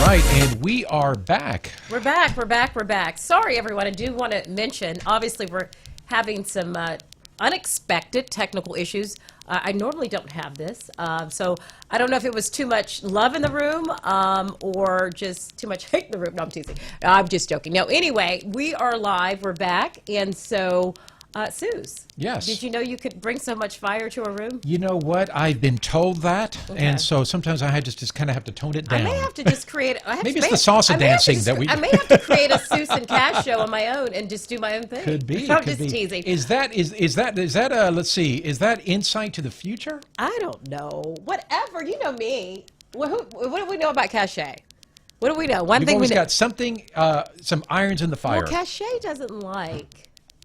right, and we are back. We're back. Sorry, everyone. I do want to mention, obviously, we're having some unexpected technical issues. I normally don't have this, so I don't know if it was too much love in the room or just too much hate in the room. No, I'm teasing. I'm just joking. No, anyway, we are live. We're back, and so... Suze. Yes. Did you know you could bring so much fire to a room? You know what? I've been told that, and so sometimes I just kind of have to tone it down. I may have to just create. Maybe it's the salsa dancing that we. I may have to create a Suze and Cash show on my own and just do my own thing. Could be. I'm could just be. teasing. Is that let's see? Is that insight to the future? I don't know. Whatever. You know me. What do we know about Cachet? What do we know? We've always got something, some irons in the fire. Well, Cachet doesn't like.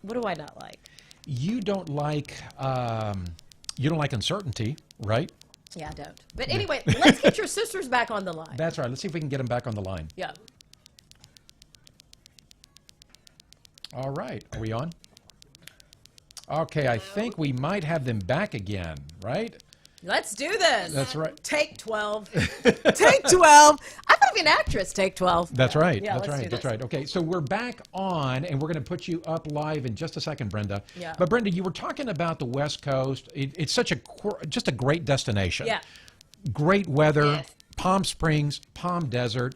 What do I not like? You don't like uncertainty, right? Yeah, I don't. But anyway, let's get your sisters back on the line. That's right. Let's see if we can get them back on the line. Yeah. All right. Are we on? Okay, I think we might have them back again, right? Let's do this. That's right. Take 12. Take 12. I'm not even an actress. Take 12. That's right. Yeah, That's right. That's right. Okay, so we're back on, and we're going to put you up live in just a second, Brenda. Yeah. But Brenda, you were talking about the West Coast. It's such just a great destination. Yeah. Great weather. Yes. Palm Springs, Palm Desert.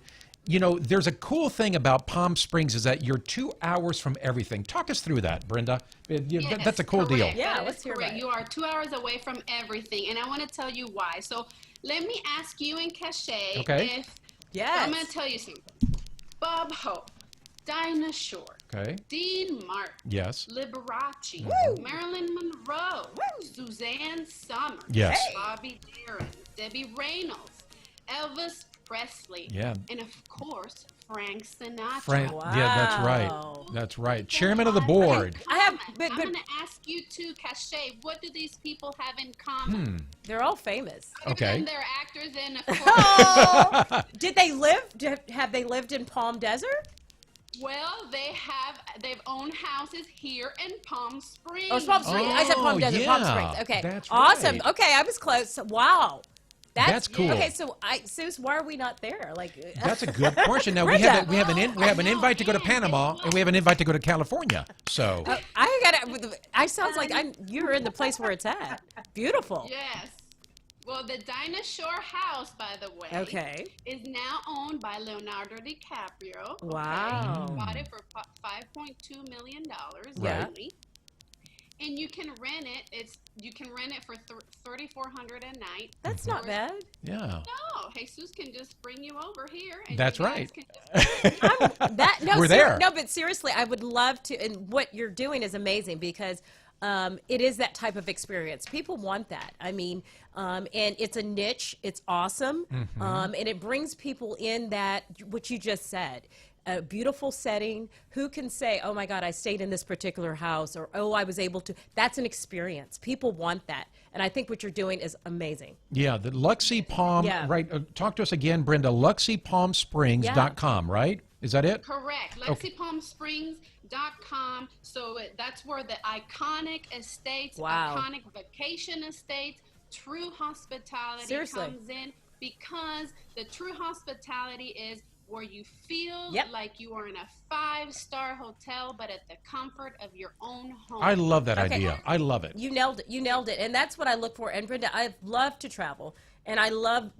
You know, there's a cool thing about Palm Springs is that you're 2 hours from everything. Talk us through that, Brenda. Yes, That's a cool deal. correct. Yeah, That let's is hear correct. about it. You are 2 hours away from everything, and I want to tell you why. So let me ask you and Cachet Okay. if Yes. I'm going to tell you something. Bob Hope, Dinah Shore, Okay. Dean Martin, Yes. Liberace, Marilyn Monroe, Suzanne Summers, Yes. Bobby Darin, Debbie Reynolds, Elvis Presley, Yeah. and of course Frank Sinatra. Frank. Yeah, that's Wow. right. That's right. Chairman of the board. I have- I'm but- going to ask you too, Cachet, what do these people have in common? They're all famous. Other Okay. than they're actors and of course, Oh, did they live? Have they lived in Palm Desert? well, they've owned houses here in Palm Springs. Oh, it's Palm Springs. I said Palm Oh, Desert, Palm yeah. Springs. Okay, That's awesome. right. Okay, I was close. Wow, That's cool. Okay, so Suze, why are we not there? Like, That's a good question. Now Brenda. we have an invite to go to Panama, and we have an invite to go to California. So I gotta. I sounds like you're in the place where it's at. Beautiful. Yes. Well, the Dinah Shore house, by the way, Okay. is now owned by Leonardo DiCaprio. okay? Wow. He bought it for $5.2 million. Yeah. Lately. And you can rent it. You can rent it for $3,400 a night. That's not bad. yeah, No, Jesus can just bring you over here. And that's you guys right. can just We're there. No, but seriously, I would love to. And what you're doing is amazing because it is that type of experience. People want that. I mean, and it's a niche. It's awesome, and it brings people in that what you just said. A beautiful setting. Who can say, oh my God, I stayed in this particular house, or oh, I was able to. That's an experience. People want that. And I think what you're doing is amazing. yeah. The Luxy Palm. Yeah. Right. Talk to us again, Brenda. LuxyPalmSprings.com. Right? Is that it? correct. LexyPalmSprings.com. So that's where the iconic estates, Wow. iconic vacation estates, true hospitality Seriously. comes in, because the true hospitality is where you feel Yep. like you are in a 5-star hotel, but at the comfort of your own home. I love that Okay. idea. I love it. You nailed it. You nailed it. And that's what I look for. And Brenda, I love to travel. And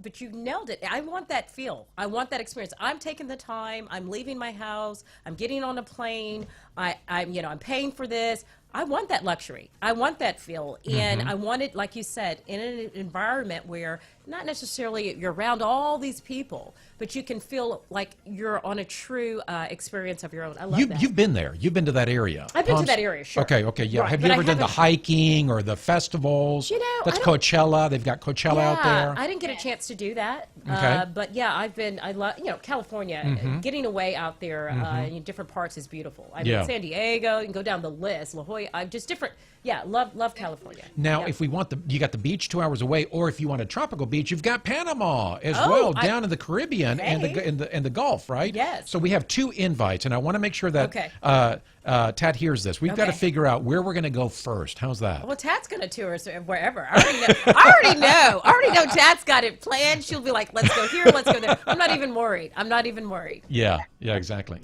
but you nailed it. I want that feel. I want that experience. I'm taking the time. I'm leaving my house. I'm getting on a plane. I'm paying for this. I want that luxury. I want that feel. And I want it, like you said, in an environment where not necessarily you're around all these people, but you can feel like you're on a true experience of your own. I love that. You've been there. You've been to that area. I've been to that area, sure. Okay, yeah. Right, Have but you I ever done the haven't- hiking or the festivals? You know, That's I don't- Coachella. They've got Coachella out there. I didn't get a chance to do that. Okay. But yeah, I love, California, getting away out there in different parts is beautiful. I Yeah. mean, San Diego, you can go down the list, La Jolla, just different, Yeah, love California. Now, Yeah. if we want you got the beach 2 hours away, or if you want a tropical beach, you've got Panama as Oh, well, down in the Caribbean and Hey. the Gulf, right? Yes. So we have 2 invites, and I want to make sure that Okay. Tat hears this. We've got to Okay. figure out where we're going to go first. How's that? Well, Tat's gonna tour us wherever. I already know. I already know. Tat's got it planned. She'll be like, "Let's go here. Let's go there." I'm not even worried. Yeah, exactly.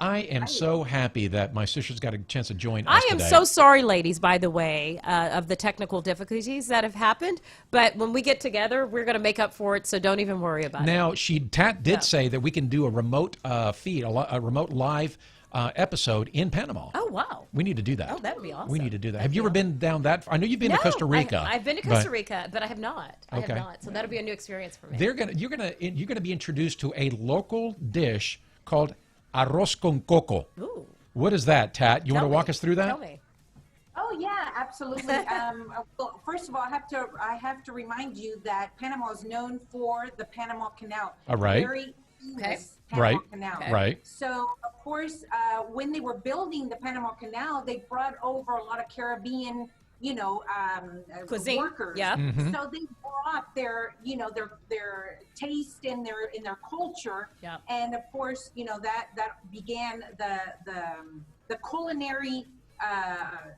I am so happy that my sister's got a chance to join us I am today. so sorry, ladies, by the way, of the technical difficulties that have happened. But when we get together, we're going to make up for it, so don't even worry about it. Now, Tat did say that we can do a remote feed, a remote live episode in Panama. Oh, wow. We need to do that. Oh, that'd be awesome. We need to do that. Have you ever been down that far? I know you've been to Costa Rica. I've been to Costa Rica, but I have not. Okay. So that'll be a new experience for me. You're gonna be introduced to a local dish called arroz con coco. Ooh. What is that, Tat? You want to walk us through that? Tell me. Oh yeah, absolutely. Well, first of all, I have to remind you that Panama is known for the Panama Canal. All right. Very famous Okay. Panama Right. Canal. Okay. Right. So of course, when they were building the Panama Canal, they brought over a lot of Caribbean, Cuisine. workers. Yeah. Mm-hmm. So they brought their taste and their culture. Yeah. And of course, that began the culinary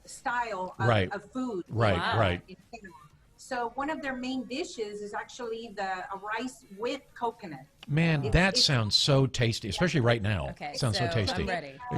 style of food. Right. Wow. Right. in Panama. So one of their main dishes is actually a rice with coconut. Man, that sounds so tasty, especially right now. Okay, Sounds so so tasty. I'm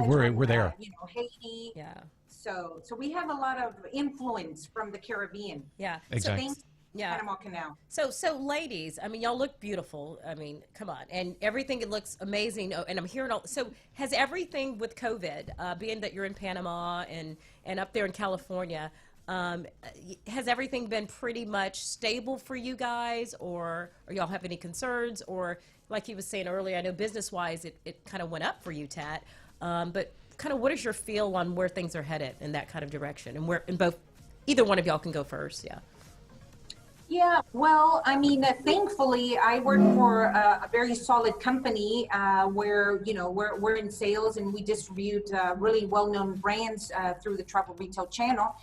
ready. We're there. Haiti. Yeah. So we have a lot of influence from the Caribbean. Yeah. Exactly. Thanks to Yeah. Panama Canal. So ladies, I mean, y'all look beautiful. I mean, come on, and everything, it looks amazing. Oh, and I'm hearing all. So has everything with COVID, being that you're in Panama and up there in California, has everything been pretty much stable for you guys, or y'all have any concerns? Or like he was saying earlier, I know business-wise, it kind of went up for you, Tat. But kind of, what is your feel on where things are headed in that kind of direction, and where, in both, either one of y'all can go first. Yeah. Yeah, well, I mean, thankfully, I work for a very solid company where, we're in sales and we distribute really well-known brands through the travel retail channel,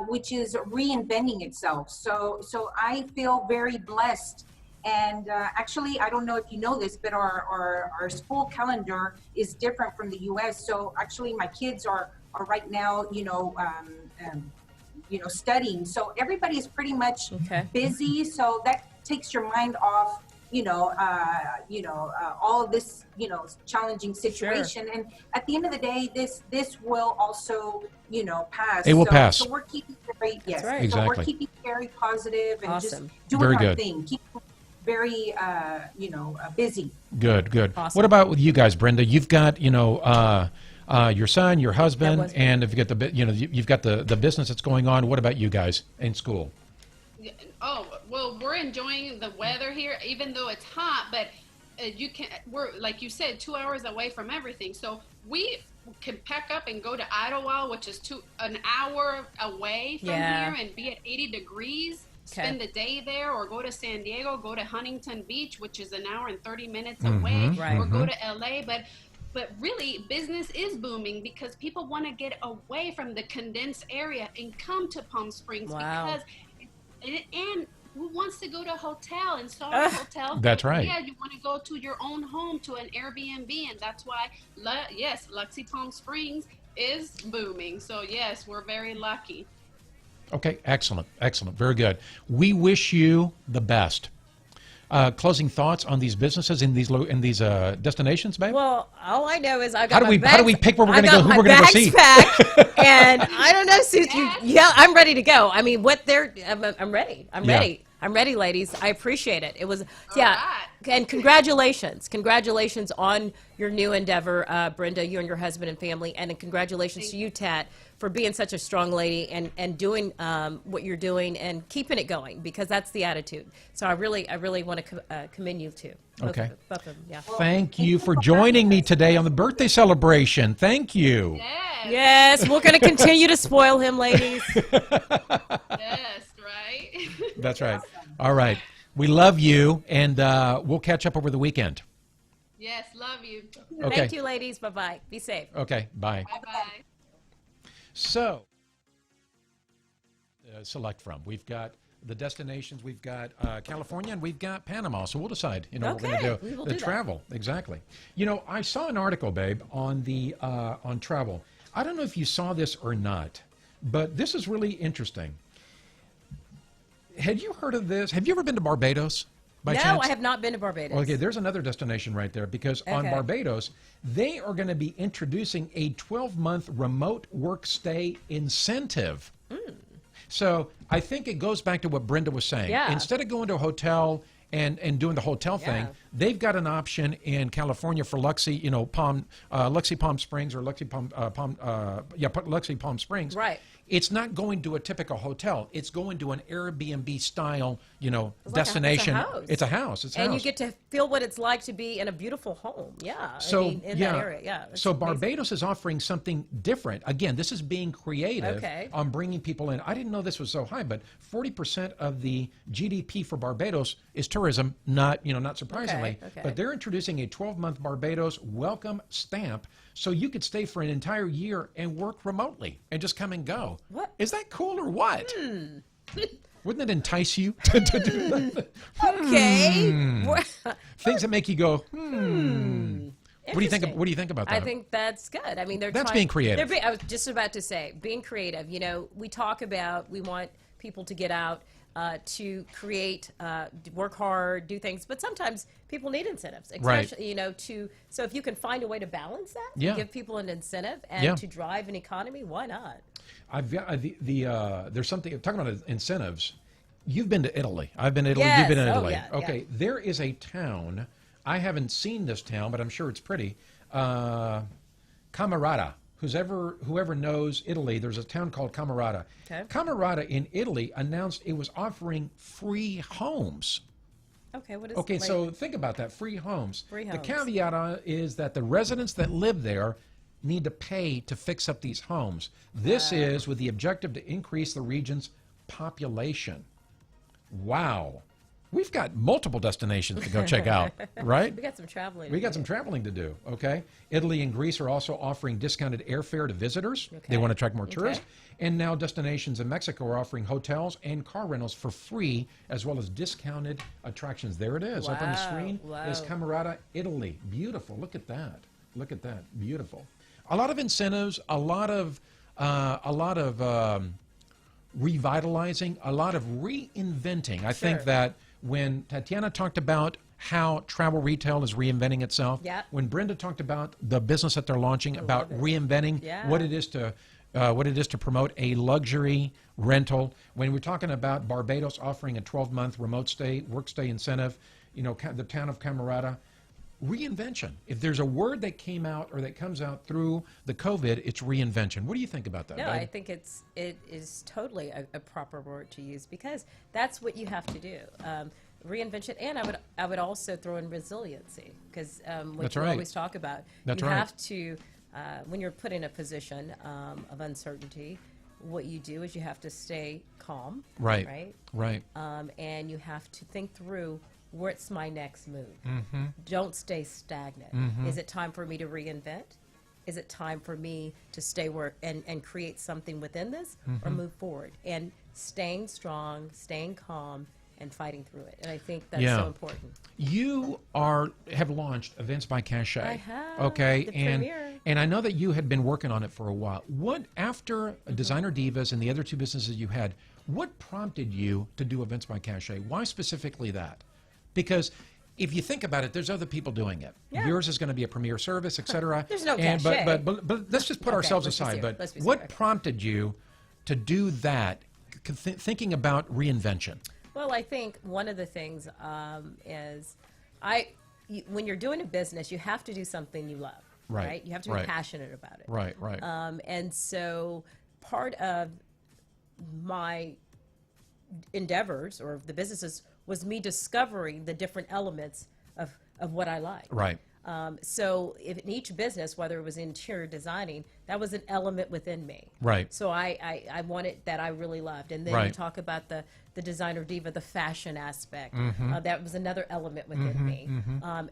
which is reinventing itself. So I feel very blessed. And actually, I don't know if you know this, but our school calendar is different from the U.S. So actually, my kids are right now, studying. So everybody is pretty much busy. So that takes your mind off, all of this, challenging situation. Sure. And at the end of the day, this will also, pass. It will pass. So we're keeping very, yes. right. So Exactly. we're keeping very positive and Awesome. just doing Very our good. thing. Keep very, busy. Good. Awesome. What about with you guys, Brenda? You've got, your son, your husband, husband. and if you get you've got the business that's going on. What about you guys in school? Oh, well, we're enjoying the weather here, even though it's hot, but we're, like you said, 2 hours away from everything. So we can pack up and go to Idlewild, which is an hour away from here, and be at 80 degrees, spend the day there, or go to San Diego, go to Huntington Beach, which is an hour and 30 minutes away, Right. or go to LA. But really, business is booming because people want to get away from the condensed area and come to Palm Springs. Wow. And who wants to go to a hotel and start a hotel? That's right. Yeah, you want to go to your own home, to an Airbnb, and that's why, yes, Luxy Palm Springs is booming. So yes, we're very lucky. Okay, excellent, very good. We wish you the best. Closing thoughts on these businesses in these destinations, babe? Well, all I know is I got How do my we- bags, how do we pick where we're I gonna got go, who my we're gonna go bags see? packed, and I don't know, Sue. Yeah, I'm ready to go. I mean, I'm ready. I'm Yeah. ready. I'm ready, ladies. I appreciate it. It was, right. and congratulations on your new endeavor, Brenda, you and your husband and family, and congratulations to you, Tat, for being such a strong lady and doing what you're doing and keeping it going, because that's the attitude. So I really want to commend you too. Okay. Both of them. Yeah. Thank you for joining me today on the birthday celebration. Thank you. Yes, Yes, we're going to continue to spoil him, ladies. yes, right? That's right. All right. We love you, and we'll catch up over the weekend. Yes, love you. Okay. Thank you, ladies. Bye-bye. Be safe. Okay. Bye. Bye-bye. So. select from. We've got the destinations, we've got California, and we've got Panama. So we'll decide, what we're going to we do. will The do that. travel, exactly. I saw an article, babe, on the on travel. I don't know if you saw this or not, but this is really interesting. Had you heard of this? Have you ever been to Barbados? By No, chance? I have not been to Barbados. Okay, there's another destination right there because on Okay. Barbados, they are going to be introducing a 12-month remote work stay incentive. So I think it goes back to what Brenda was saying. Yeah. Instead of going to a hotel and doing the hotel thing, Yeah. they've got an option in California for Luxy, Luxy Palm Springs or Luxy Palm Springs. Right. It's not going to a typical hotel. It's going to an Airbnb style, destination. It's a house. It's a house. And you get to feel what it's like to be in a beautiful home. Yeah. So in that area. Yeah. it's So amazing. Barbados is offering something different. Again, this is being creative Okay. on bringing people in. I didn't know this was so high, but 40% of the GDP for Barbados is tourism. Not surprisingly, Okay. but they're introducing a 12-month Barbados welcome stamp, so you could stay for an entire year and work remotely and just come and go. What? Is that cool or what? Wouldn't it entice you to do that? Okay. Things that make you go, What do you think? Interesting. What do you think about that? I think that's good. I mean, That's being creative. I was just about to say, being creative. We talk about we want people to get out, to create, work hard, do things, but sometimes people need incentives, Right. especially so if you can find a way to balance that, Yeah. give people an incentive and Yeah. to drive an economy, why not? I've got there's something talking about incentives. You've been to Italy. I've been to Italy. Yes. You've been to Oh, Italy. yeah, Okay. yeah. There is a town. I haven't seen this town, but I'm sure it's pretty. Camerata. Whoever knows Italy, there's a town called Camerata. Okay. Camerata in Italy announced it was offering free homes. Okay, what is Okay, so think about that, free homes. Free The homes. caveat is that the residents that live there need to pay to fix up these homes. This is with the objective to increase the region's population. Wow. We've got multiple destinations to go check out, right? we got some traveling. We to got do. some traveling to do, okay? Italy and Greece are also offering discounted airfare to visitors. They Okay. want to attract more Okay. tourists. And now destinations in Mexico are offering hotels and car rentals for free, as well as discounted attractions. There it is, up on the Wow, screen. wow. Is Camerata, Italy. Beautiful. Look at that. Look at that. Beautiful. A lot of incentives, a lot of revitalizing, a lot of reinventing. I think Sure. that when Tatiana talked about how travel retail is reinventing itself, Yeah. when Brenda talked about the business that they're launching, about reinventing Yeah. what it is to promote a luxury rental, when we're talking about Barbados offering a 12-month remote stay, work stay incentive, the town of Camerata, reinvention. If there's a word that came out or that comes out through the COVID, it's reinvention. What do you think about that? No, babe? I think it is totally a proper word to use because that's what you have to do. Reinvention, and I would also throw in resiliency because what That's you right. always talk about. That's you right. have to when you're put in a position of uncertainty. What you do is you have to stay calm. Right. Right. Right. And you have to think through what's my next move. Mm-hmm. Don't stay stagnant. Is it time for me to reinvent? Is it time for me to stay and create something within this or Mm-hmm. move forward? And staying strong, staying calm, and fighting through it. And I think that's Yeah. so important. You have launched Events by Cachet. I have, Okay, the and premiere. and I know that you had been working on it for a while. What after Designer Divas and the other two businesses you had, what prompted you to do Events by Cachet? Why specifically that? Because if you think about it, there's other people doing it. Yeah. Yours is going to be a premier service, etc. There's no and, cachet. but let's just put Okay, ourselves let's be aside. serious. But Let's be what serious. prompted you to do that? Thinking about reinvention. Well, I think one of the things is when you're doing a business, you have to do something you love. Right, You have to be right. passionate about it. Right. Right. And so part of my endeavors or the businesses was me discovering the different elements of what I like. right. So if in each business, whether it was interior designing, That was an element within me. Right. So I wanted that I really loved. And then you talk about the designer diva, the fashion aspect. That was another element within me.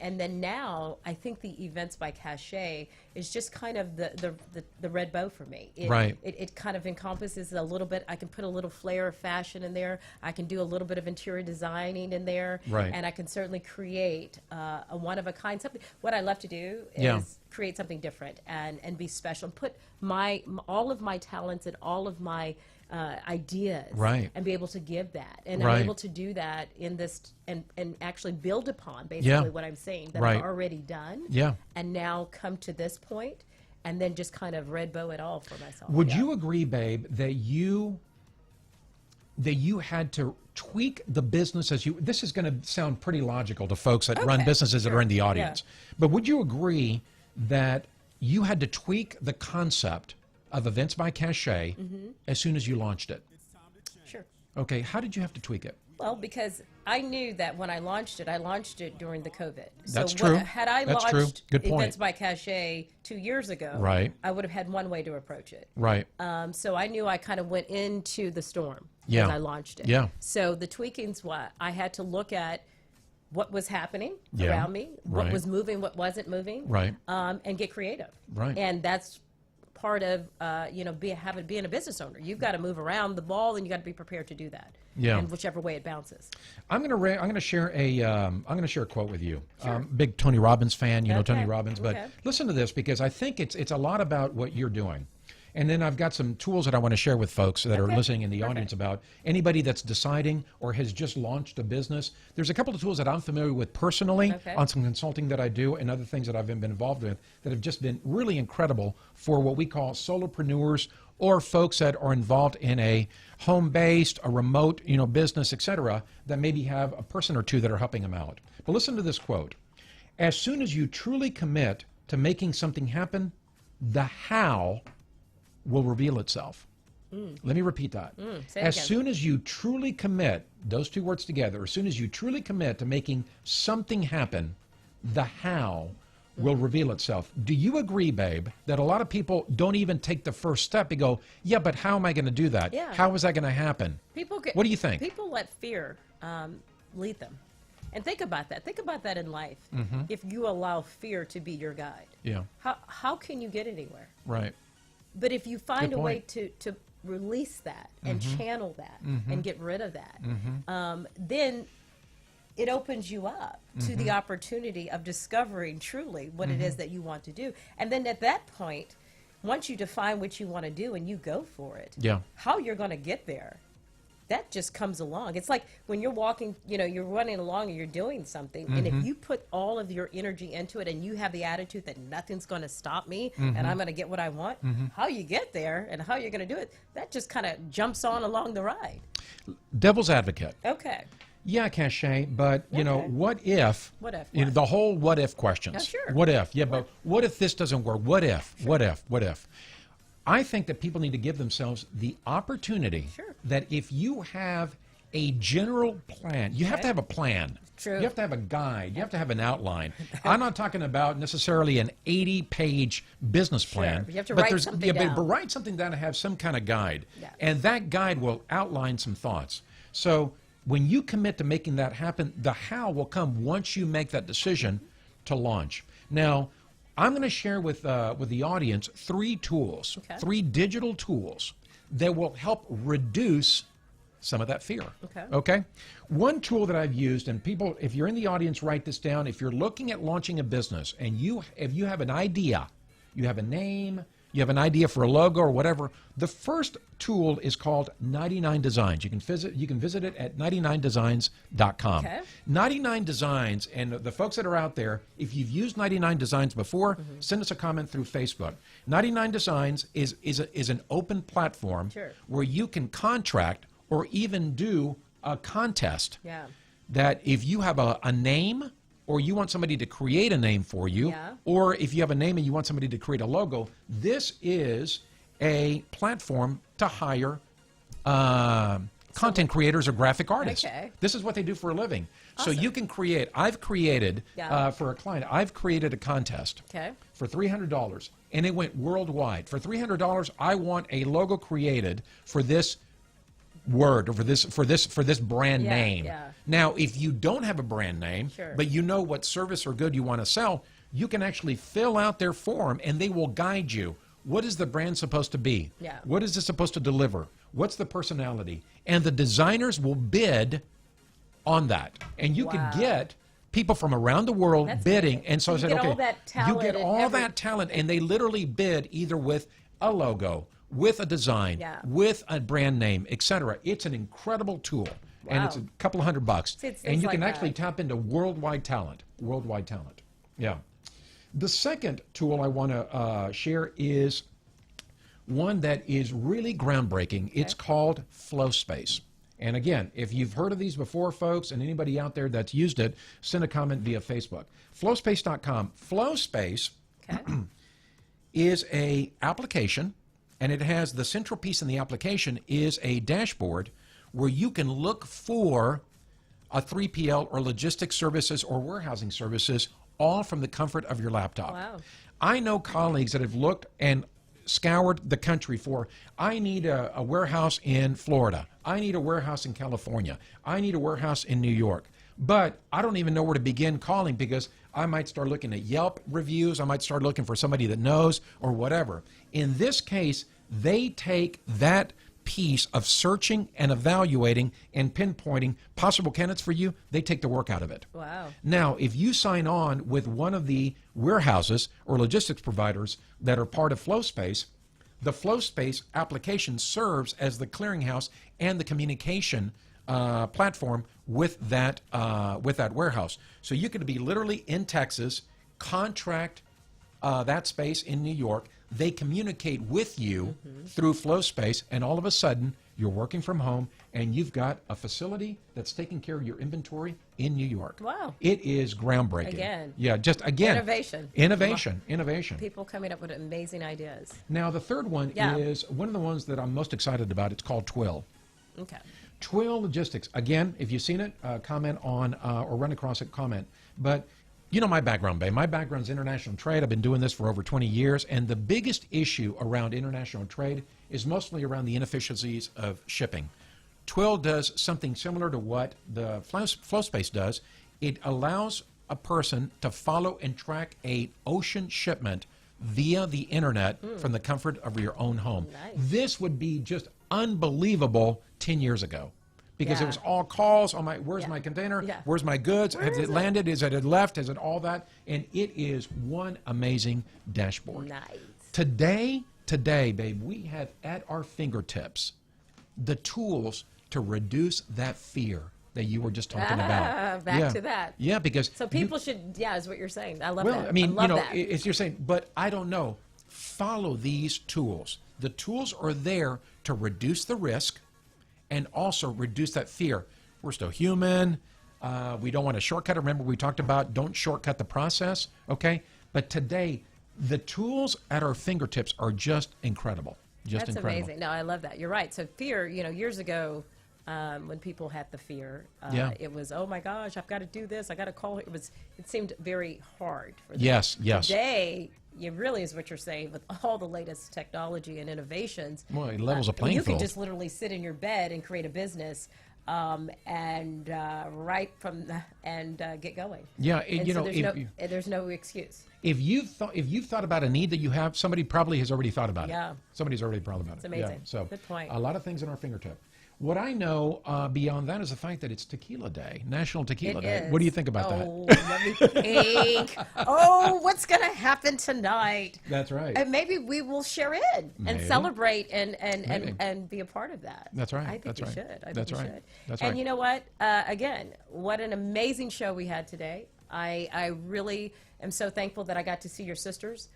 And then now I think the Events by Cachet is just kind of the red bow for me. It kind of encompasses a little bit. I can put a little flair of fashion in there. I can do a little bit of interior designing in there. And I can certainly create a one-of-a-kind something. What I love to do is create something different and be special and put all of my talents and all of my ideas and be able to give that. And I'm able to do that in this and actually build upon basically what I'm saying that I've already done. And now come to this point and then just kind of red bow it all for myself. Would you agree, babe, that you had to tweak the business as you, this is going to sound pretty logical to folks that run businesses that are in the audience, but would you agree that you had to tweak the concept of Events by Cachet as soon as you launched it? Sure. Okay, how did you have to tweak it? Well, because I knew that when I launched it during the COVID. That's true. Had I That's launched true. Good point. Events by Cachet 2 years ago, I would have had one way to approach it. So I knew I kind of went into the storm as I launched it. So the tweakings, I had to look at what was happening around me, what was moving, what wasn't moving, and get creative. And that's part of being a business owner. You've got to move around the ball, and you got to be prepared to do that. And whichever way it bounces. I'm gonna share a quote with you. Big Tony Robbins fan, you know Tony Robbins, but listen to this because I think it's a lot about what you're doing. And then I've got some tools that I want to share with folks that are listening in the audience about anybody that's deciding or has just launched a business. There's a couple of tools that I'm familiar with personally on some consulting that I do and other things that I've been involved with that have just been really incredible for what we call solopreneurs or folks that are involved in a home-based, a remote, business, etc., that maybe have a person or two that are helping them out. But listen to this quote. As soon as you truly commit to making something happen, the how will reveal itself. Let me repeat that. As soon as you truly commit, those two words together, as soon as you truly commit to making something happen, the how will reveal itself. Do you agree, babe, that a lot of people don't even take the first step? They go, yeah, but how am I going to do that? How is that going to happen? What do you think? People let fear lead them. And think about that. Think about that in life. If you allow fear to be your guide, how can you get anywhere? But if you find a way to release that and channel that and get rid of that, then it opens you up to the opportunity of discovering truly what it is that you want to do. And then at that point, once you define what you want to do and you go for it, how you're going to get there, that just comes along. It's like when you're walking, you're running along and you're doing something, and if you put all of your energy into it and you have the attitude that nothing's going to stop me and I'm going to get what I want, how you get there and how you're going to do it, that just kind of jumps on along the ride. Devil's advocate. Okay. Yeah, Cachet, but, what if? What if? The whole what if questions. Yeah, sure. What if? Yeah, but what if this doesn't work? What if? Sure. What if? What if? I think that people need to give themselves the opportunity that if you have a general plan, you have to have a plan. True. You have to have a guide. You have to have an outline. I'm not talking about necessarily an 80-page business plan. You have to write something down. But write something down and have some kind of guide. And that guide will outline some thoughts. So when you commit to making that happen, the how will come once you make that decision to launch. Now, I'm going to share with the audience 3 tools, 3 digital tools that will help reduce some of that fear. Okay? One tool that I've used, and people, if you're in the audience, write this down. If you're looking at launching a business and if you have an idea, you have a name, you have an idea for a logo or whatever, the first tool is called 99 Designs. You can visit it at 99designs.com. 99 Designs, and the folks that are out there, if you've used 99 Designs before, send us a comment through Facebook. 99 Designs is an open platform where you can contract or even do a contest. That if you have a name, or you want somebody to create a name for you, or if you have a name and you want somebody to create a logo, this is a platform to hire content creators or graphic artists. Okay. This is what they do for a living. Awesome. So you can create, I've created, Yeah. for a client, I've created a contest Okay. for $300, and it went worldwide. For $300, I want a logo created for this word or for this brand Yeah, name. yeah. Now, if you don't have a brand name, Sure. but you know what service or good you want to sell, you can actually fill out their form and they will guide you. What is the brand supposed to be? Yeah. What is it supposed to deliver? What's the personality? And the designers will bid on that. And you Wow. could get people from around the world That's bidding. amazing. And so I You said, get okay, all that you talent get and all every- that talent, and they literally bid either with a logo, with a design, Yeah. with a brand name, etc. It's an incredible tool, and it's a Wow. couple of $100, See, it's and things you can like actually that. tap into worldwide talent. Worldwide talent. Yeah. The second tool I want to share is one that is really groundbreaking. It's called FlowSpace. And again, if you've heard of these before, folks, and anybody out there that's used it, send a comment via Facebook. FlowSpace.com. FlowSpace Okay. is a application, and it has the central piece in the application is a dashboard where you can look for a 3PL or logistics services or warehousing services all from the comfort of your laptop. Wow. I know colleagues that have looked and scoured the country for, I need a warehouse in Florida. I need a warehouse in California. I need a warehouse in New York. But I don't even know where to begin calling because I might start looking at Yelp reviews. I might start looking for somebody that knows or whatever. In this case, they take that piece of searching and evaluating and pinpointing possible candidates for you, they take the work out of it. Wow. Now, if you sign on with one of the warehouses or logistics providers that are part of FlowSpace, the FlowSpace application serves as the clearinghouse and the communication platform with that warehouse. So you could be literally in Texas, contract that space in New York. They communicate with you through FlowSpace, and all of a sudden, you're working from home, and you've got a facility that's taking care of your inventory in New York. Wow. It is groundbreaking. Again. Yeah, just again. Innovation. Innovation. People coming up with amazing ideas. Now, the third one Yeah. is one of the ones that I'm most excited about. It's called Twill. Okay. Twill Logistics. Again, if you've seen it, comment on or run across it, comment. But you know my background, babe. My background's international trade. I've been doing this for over 20 years. And the biggest issue around international trade is mostly around the inefficiencies of shipping. Twill does something similar to what the FlowSpace does. It allows a person to follow and track a ocean shipment via the internet from the comfort of your own home. Nice. This would be just unbelievable 10 years ago. Because it Yeah. was all calls on where's Yeah. my container? Yeah. Where's my goods? Where Has is it it? landed? Is it left? Is it all that? And it is one amazing dashboard. Nice. Today, babe, we have at our fingertips the tools to reduce that fear that you were just talking about. Back to that. Yeah, because So people should, yeah, is what you're saying. I love well, that. I mean, I love you know, that. it's you're saying, but I don't know. Follow these tools. The tools are there to reduce the risk and also reduce that fear. We're still human. We don't want to shortcut it. Remember, we talked about don't shortcut the process, okay? But today, the tools at our fingertips are just incredible. Just That's incredible. amazing. No, I love that. You're right. So fear, you know, years ago, when people had the fear, Yeah. it was, oh my gosh, I've got to do this. I got to call. It seemed very hard for them. Yes, yes. Today, it really is what you're saying with all the latest technology and innovations. Well, it levels a playing you field. can just literally sit in your bed and create a business and get going. Yeah, And you so know, there's no excuse. if you've thought about a need that you have, somebody probably has already thought about Yeah. it. Somebody's already thought about it. It's amazing. Yeah, so Good point. a lot of things in our fingertip. What I know beyond that is the fact that it's Tequila Day, National Tequila It Day. is. What do you think about that? Oh, let me think. Oh, what's going to happen tonight? That's right. And maybe we will share in and Maybe. celebrate Maybe. and be a part of that. That's right. I think That's we right. should. I That's think we right. should. That's and right. you know what? Again, what an amazing show we had today. I really am so thankful that I got to see your sisters.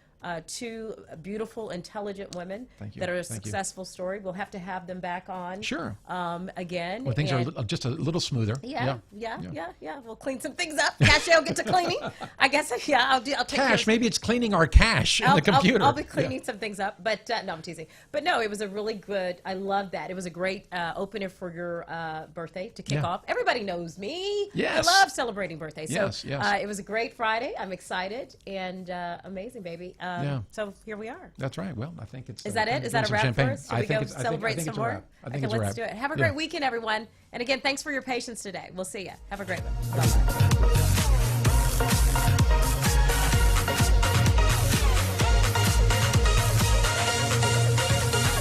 two beautiful, intelligent women Thank you. that are a Thank you. successful story. We'll have to have them back on. Sure. Again. Well, things are and- just a little smoother. yeah. We'll clean some things up. Cash will get to cleaning. I guess, yeah, I'll take care Cash, of maybe it's cleaning our cache in the computer. I'll be cleaning some things up, but no, I'm teasing. But no, it was a really good. I love that. It was a great opener for your birthday to kick Yeah. off. Everybody knows me. Yes. I love celebrating birthdays. Yes, so yes. it was a great Friday. I'm excited and amazing, baby. Yeah. So here we are. That's right. Well, I think it's. Is that it? Is that a some wrap champagne. for us? Should I we think go it's, celebrate I think some it's a more? wrap. I think Okay, it's a let's wrap. do it. Have a Yeah. great weekend, everyone. And again, thanks for your patience today. We'll see you. Have a great one. Bye-bye.